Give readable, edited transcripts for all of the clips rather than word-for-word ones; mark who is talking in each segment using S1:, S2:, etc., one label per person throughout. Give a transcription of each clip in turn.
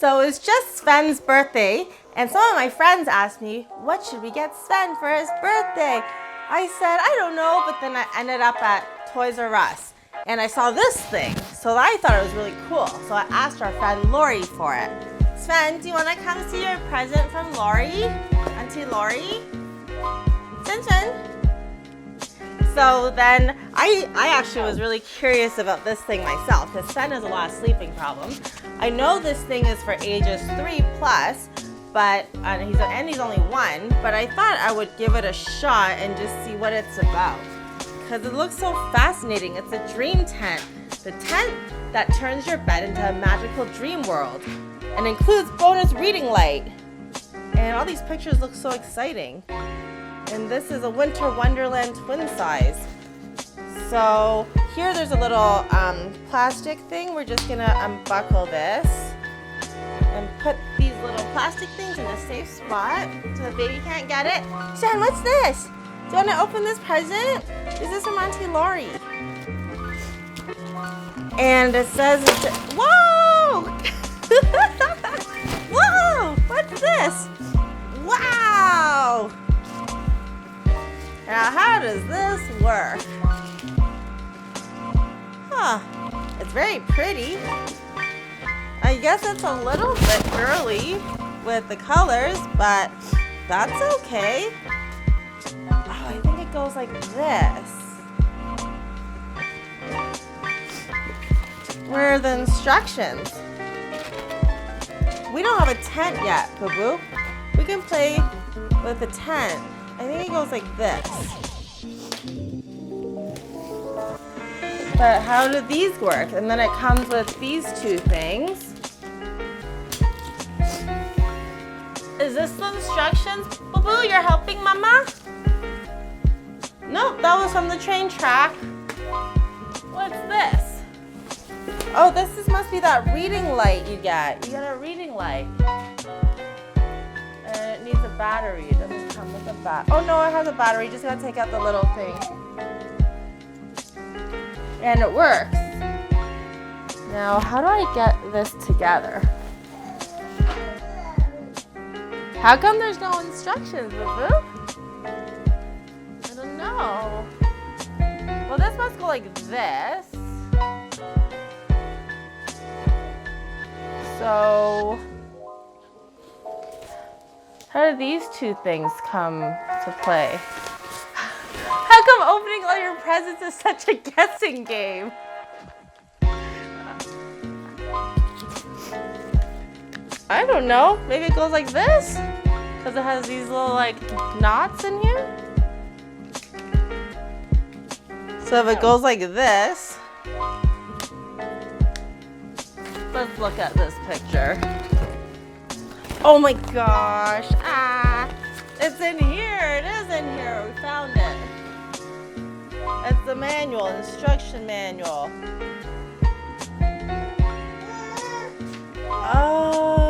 S1: So it was just Sven's birthday, and some of my friends asked me, what should we get Sven for his birthday? I said, I don't know, but then I ended up at Toys R Us, and I saw this thing, so I thought it was really cool. So I asked our friend Lori for it. Sven, do you want to come see your present from Lori? Auntie Lori? Sven? So then I actually was really curious about this thing myself because Sven has a lot of sleeping problems. I know this thing is for ages 3+, but he's only 1, but I thought I would give it a shot and just see what it's about because it looks so fascinating. It's a dream tent, the tent that turns your bed into a magical dream world and includes bonus reading light. And all these pictures look so exciting. And this is a Winter Wonderland twin size. So here there's a little plastic thing. We're just gonna unbuckle this and put these little plastic things in a safe spot so the baby can't get it. Sven, what's this? Do you wanna open this present? This is from Auntie Lori. And it says, whoa! Whoa, what's this? Wow! Now, how does this work? Huh, it's very pretty. I guess it's a little bit girly with the colors, but that's okay. Oh, I think it goes like this. Where are the instructions? We don't have a tent yet, Boo-Boo. We can play with a tent. I think it goes like this. But how do these work? And then it comes with these two things. Is this the instructions? Boo-Boo, you're helping Mama? Nope, that was from the train track. What's this? Oh, must be that reading light you get. You get a reading light. And it needs a battery. It doesn't come with a bat. Oh no, it has a battery. You just gotta take out the little thing. And it works. Now, how do I get this together? How come there's no instructions, Boo-Boo? I don't know. Well, this must go like this. So, how do these two things come to play? How come opening all your presents is such a guessing game? I don't know. Maybe it goes like this? Because it has these little like knots in here? So if it goes like this, let's look at this picture. Oh my gosh. It's in here. It is in here. We found it. It's the manual, instruction manual. Oh.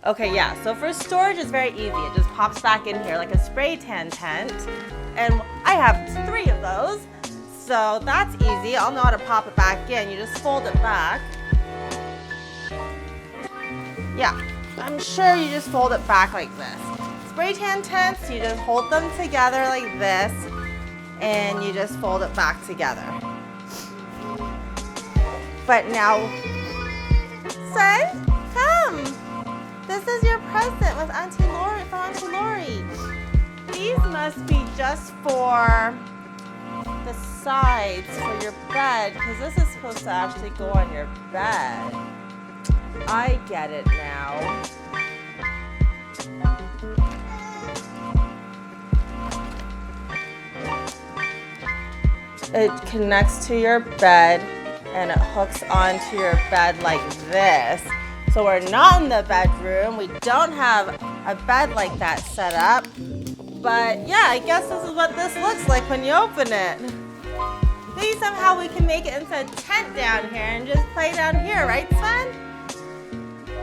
S1: Okay, yeah. So for storage, it's very easy. It just pops back in here like a spray tan tent. And I have 3 of those. So that's easy. I'll know how to pop it back in. You just fold it back. Yeah, I'm sure you just fold it back like this. Spray tan tents, you just hold them together like this, and you just fold it back together. But now, Sven, come. This is your present with Auntie Lori, from Auntie Lori. These must be just for the sides for your bed, because this is supposed to actually go on your bed. I get it now. It connects to your bed and it hooks onto your bed like this. So we're not in the bedroom. We don't have a bed like that set up. But yeah, I guess this is what this looks like when you open it. Maybe somehow we can make it into a tent down here and just play down here, right, Sven?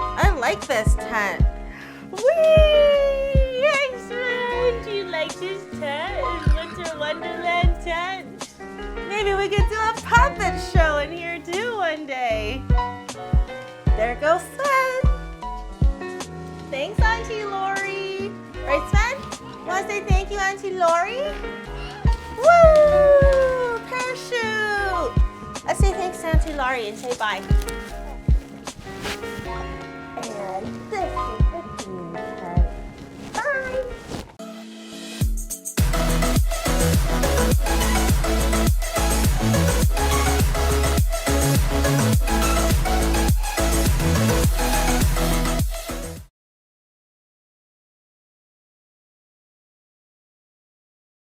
S1: I like this tent. Whee! Hey, Sven, do you like this tent? Winter Wonderland tent? Maybe we could do a puppet show in here too one day. There goes Sven. Thanks, Auntie Lori. Right, Sven? You want to say thank you, Auntie Lori? Woo! Parachute! Let's say thanks to Auntie Lori and say bye.